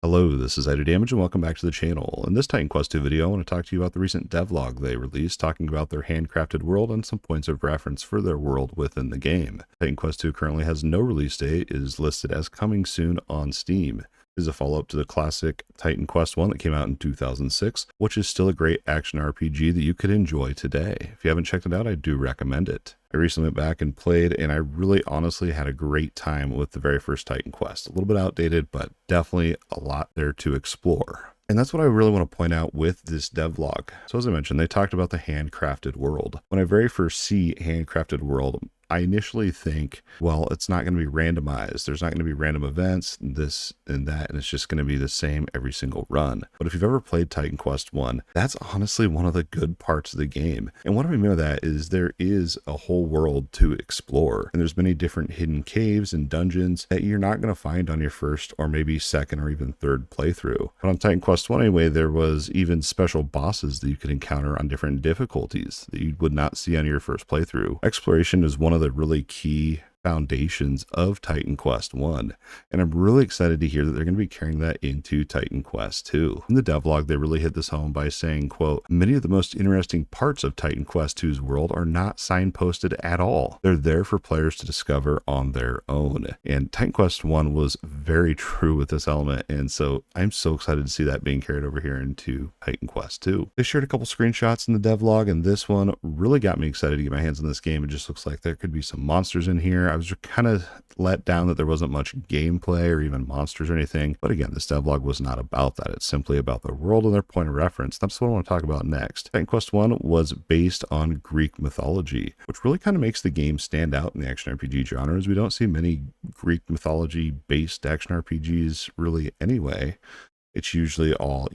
Hello, this is Idodmg and welcome back to the channel. In this Titan Quest 2 video, I want to talk to you about the recent devlog they released, talking about their handcrafted world and some points of reference for their world within the game. Titan Quest 2 currently has no release date, is listed as coming soon on Steam. It is a follow-up to the classic Titan Quest 1 that came out in 2006, which is still a great action RPG that you could enjoy today. If you haven't checked it out, I do recommend it. I recently went back and played, and I really honestly had a great time with the very first Titan Quest. A little bit outdated, but definitely a lot there to explore. And that's what I really want to point out with this devlog. So as I mentioned, they talked about the handcrafted world. When I very first see handcrafted world, I initially think, well, it's not going to be randomized. There's not going to be random events, this and that, and it's just going to be the same every single run. But if you've ever played Titan Quest 1, that's honestly one of the good parts of the game. And what I mean by that is there is a whole world to explore. And there's many different hidden caves and dungeons that you're not going to find on your first or maybe second or even third playthrough. But on Titan Quest 1 anyway, there was even special bosses that you could encounter on different difficulties that you would not see on your first playthrough. Exploration is one of the really key foundations of Titan Quest 1, and I'm really excited to hear that they're going to be carrying that into Titan Quest 2. In the devlog, they really hit this home by saying, quote, "Many of the most interesting parts of Titan Quest 2's world are not signposted at all. They're there for players to discover on their own." And Titan Quest 1 was very true with this element, and so I'm so excited to see that being carried over here into Titan Quest 2. They shared a couple screenshots in the devlog, and this one really got me excited to get my hands on this game. It just looks like there could be some monsters in here. I was kind of let down that there wasn't much gameplay or even monsters or anything. But again, this devlog was not about that. It's simply about the world and their point of reference. That's what I want to talk about next. Titan Quest 1 was based on Greek mythology, which really kind of makes the game stand out in the action RPG genre, as we don't see many Greek mythology based action RPGs really anyway. It's usually all,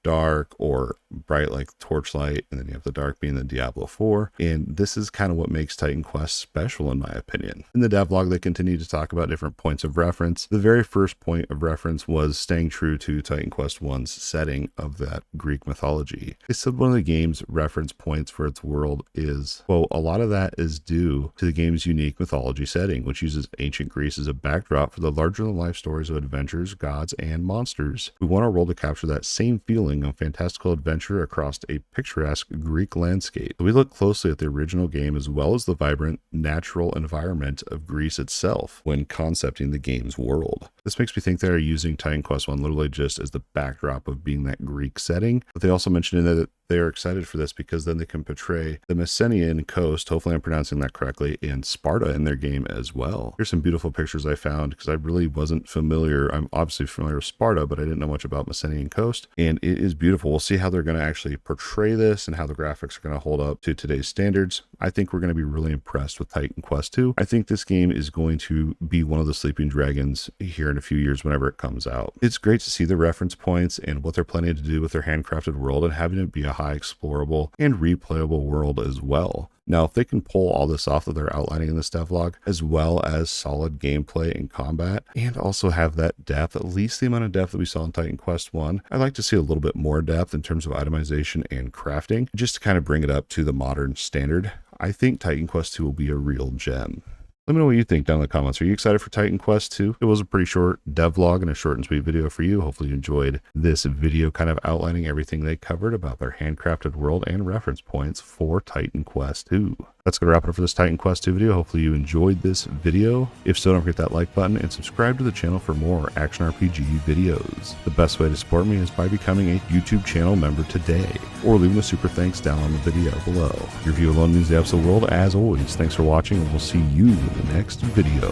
dark or bright like Torchlight, and then you have the dark being the Diablo 4, and this is kind of what makes Titan Quest special in my opinion. In the devlog, they continue to talk about different points of reference. The very first point of reference was staying true to Titan Quest 1's setting of that Greek mythology. They said one of the game's reference points for its world is, well, a lot of that is due to the game's unique mythology setting, which uses ancient Greece as a backdrop for the larger-than-life stories of adventures, gods, and monsters. We want our world to capture that same feeling of fantastical adventure across a picturesque Greek landscape. We look closely at the original game as well as the vibrant natural environment of Greece itself when concepting the game's world. This makes me think they are using Titan Quest 1 literally just as the backdrop of being that Greek setting, but they also mentioned in that they are excited for this because then they can portray the Meenan Coast, hopefully I'm pronouncing that correctly, and Sparta in their game as well. Here's some beautiful pictures I found because I really wasn't familiar. I'm obviously familiar with Sparta, but I didn't know much about Meenan Coast, and it is beautiful. We'll see how they're going to actually portray this and how the graphics are going to hold up to today's standards. I think we're going to be really impressed with Titan Quest 2. I think this game is going to be one of the sleeping dragons here in a few years whenever it comes out. It's great to see the reference points and what they're planning to do with their handcrafted world and having it be a high explorable and replayable world as well. Now, if they can pull all this off that they're outlining in this devlog, as well as solid gameplay and combat, and also have that depth, at least the amount of depth that we saw in Titan Quest 1, I'd like to see a little bit more depth in terms of itemization and crafting, just to kind of bring it up to the modern standard. I think Titan Quest 2 will be a real gem. Let me know what you think down in the comments. Are you excited for Titan Quest 2? It was a pretty short devlog and a short and sweet video for you. Hopefully you enjoyed this video kind of outlining everything they covered about their handcrafted world and reference points for Titan Quest 2. That's going to wrap it up for this Titan Quest 2 video. Hopefully you enjoyed this video. If so, don't forget that like button and subscribe to the channel for more action RPG videos. The best way to support me is by becoming a YouTube channel member today, or leaving a super thanks down on the video below. Your view alone means the absolute world. As always, thanks for watching, and we'll see you in the next video.